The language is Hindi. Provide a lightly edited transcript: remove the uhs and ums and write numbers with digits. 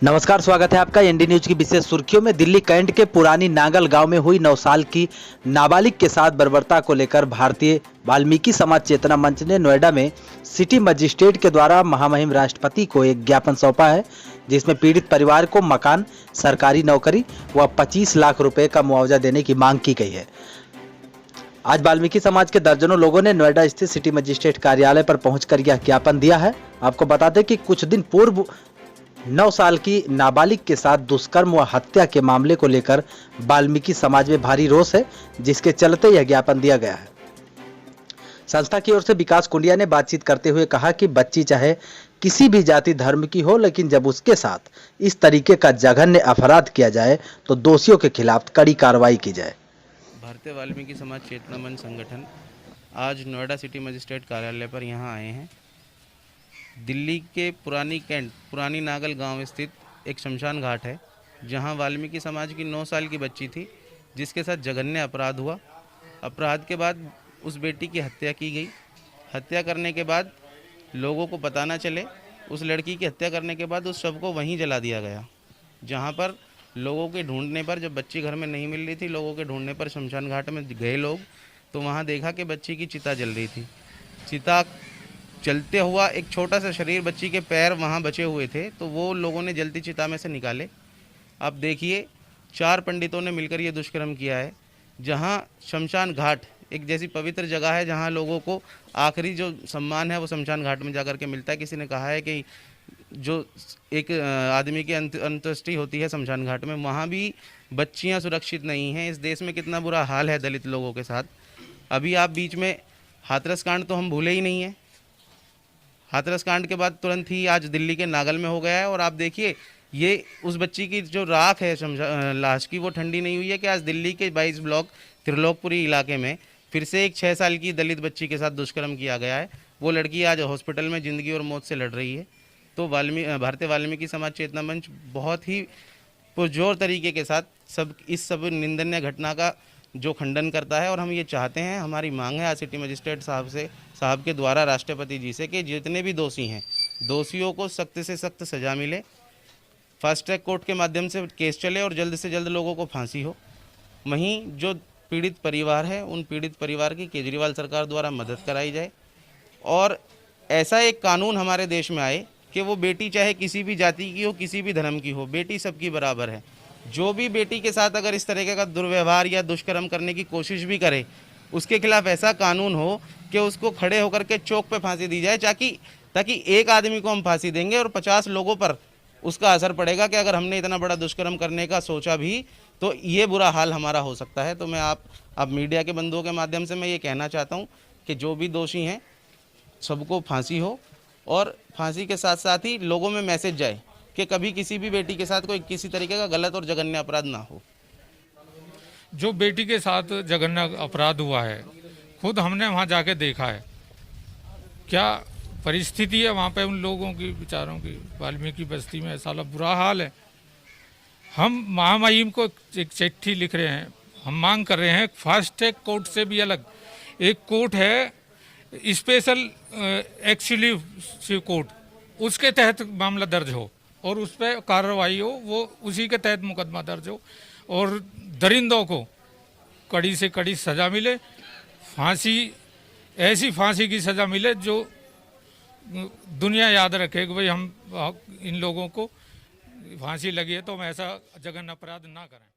नमस्कार, स्वागत है आपका एनडी न्यूज की विशेष सुर्खियों में। दिल्ली कैंट के पुरानी नांगल गांव में हुई 9 साल की नाबालिग के साथ बर्बरता को लेकर भारतीय वाल्मीकि समाज चेतना मंच ने नोएडा में सिटी मजिस्ट्रेट के द्वारा महामहिम राष्ट्रपति को एक ज्ञापन सौंपा है, जिसमें पीड़ित परिवार को मकान, सरकारी नौकरी व 25 लाख रुपए का मुआवजा देने की मांग की गई है। आज वाल्मीकि समाज के दर्जनों लोगों ने नोएडा स्थित सिटी मजिस्ट्रेट कार्यालय पर पहुंचकर यह ज्ञापन दिया है। आपको बता दें कि कुछ दिन पूर्व 9 साल की नाबालिग के साथ दुष्कर्म व हत्या के मामले को लेकर वाल्मीकि समाज में भारी रोष है, जिसके चलते यह ज्ञापन दिया गया है। संस्था की ओर से विकास कुंडिया ने बातचीत करते हुए कहा कि बच्ची चाहे किसी भी जाति धर्म की हो, लेकिन जब उसके साथ इस तरीके का जघन्य अपराध किया जाए तो दोषियों के खिलाफ कड़ी कार्रवाई की जाए। भारतीय वाल्मीकि समाज चेतना मंच संगठन आज नोएडा सिटी मजिस्ट्रेट कार्यालय पर यहाँ आए हैं। दिल्ली के पुरानी नागल गांव स्थित एक शमशान घाट है, जहां वाल्मीकि समाज की 9 साल की बच्ची थी, जिसके साथ जघन्य अपराध हुआ। अपराध के बाद उस बेटी की हत्या की गई। हत्या करने के बाद लोगों को पता न चले, उस लड़की की हत्या करने के बाद उस शव को वहीं जला दिया गया। जहां पर लोगों के ढूंढने पर, जब बच्ची घर में नहीं मिल रही थी, लोगों के ढूंढने पर शमशान घाट में गए लोग, तो वहां देखा कि बच्ची की चिता जल रही थी। चिता जलते हुआ एक छोटा सा शरीर, बच्ची के पैर वहाँ बचे हुए थे, तो वो लोगों ने जलती चिता में से निकाले। अब देखिए, 4 पंडितों ने मिलकर ये दुष्कर्म किया है। जहाँ शमशान घाट एक जैसी पवित्र जगह है, जहाँ लोगों को आखिरी जो सम्मान है वो शमशान घाट में जाकर के मिलता है। किसी ने कहा है कि जो एक आदमी की अंत्येष्टि होती है शमशान घाट में, वहाँ भी बच्चियाँ सुरक्षित नहीं हैं। इस देश में कितना बुरा हाल है दलित लोगों के साथ। अभी आप बीच में हाथरस कांड तो हम भूले ही नहीं हैं। हाथरस कांड के बाद तुरंत ही आज दिल्ली के नागल में हो गया है। और आप देखिए, ये उस बच्ची की जो राख है लाश की, वो ठंडी नहीं हुई है कि आज दिल्ली के 22 ब्लॉक त्रिलोकपुरी इलाके में फिर से एक 6 साल की दलित बच्ची के साथ दुष्कर्म किया गया है। वो लड़की आज हॉस्पिटल में ज़िंदगी और मौत से लड़ रही है। तो भारतीय वाल्मीकि समाज चेतना मंच बहुत ही पुरजोर तरीके के साथ इस सब निंदनीय घटना का जो खंडन करता है। और हम ये चाहते हैं, हमारी मांग है आज सिटी मजिस्ट्रेट साहब के द्वारा राष्ट्रपति जी से, कि जितने भी दोषी हैं, दोषियों को सख्त से सख्त सज़ा मिले, फास्ट ट्रैक कोर्ट के माध्यम से केस चले और जल्द से जल्द लोगों को फांसी हो। वहीं जो पीड़ित परिवार है, उन पीड़ित परिवार की केजरीवाल सरकार द्वारा मदद कराई जाए और ऐसा एक कानून हमारे देश में आए कि वो बेटी चाहे किसी भी जाति की हो, किसी भी धर्म की हो, बेटी सबकी बराबर है। जो भी बेटी के साथ अगर इस तरीके का दुर्व्यवहार या दुष्कर्म करने की कोशिश भी करे, उसके खिलाफ ऐसा कानून हो कि उसको खड़े होकर के चौक पे फांसी दी जाए, ताकि एक आदमी को हम फांसी देंगे और 50 लोगों पर उसका असर पड़ेगा कि अगर हमने इतना बड़ा दुष्कर्म करने का सोचा भी तो ये बुरा हाल हमारा हो सकता है। तो मैं आप मीडिया के बंधुओं के माध्यम से मैं ये कहना चाहता हूँ कि जो भी दोषी हैं सबको फांसी हो, और फांसी के साथ साथ ही लोगों में मैसेज जाए कि कभी किसी भी बेटी के साथ कोई किसी तरीके का गलत और जघन्य अपराध ना हो। जो बेटी के साथ जघन्य अपराध हुआ है, खुद हमने वहाँ जाके देखा है। क्या परिस्थिति है वहाँ पे उन लोगों की, बेचारों की। वाल्मीकि बस्ती में ऐसा बुरा हाल है। हम महामहिम को एक चिट्ठी लिख रहे हैं। हम मांग कर रहे हैं फास्ट ट्रैक कोर्ट से भी अलग एक कोर्ट है, स्पेशल एक्सक्लूसिव कोर्ट, उसके तहत मामला दर्ज हो और उस पर कार्रवाई हो, वो उसी के तहत मुकदमा दर्ज हो और दरिंदों को कड़ी से कड़ी सज़ा मिले। फांसी, ऐसी फांसी की सज़ा मिले जो दुनिया याद रखे कि भाई हम इन लोगों को फांसी लगी है तो हम ऐसा जघन्य अपराध ना करें।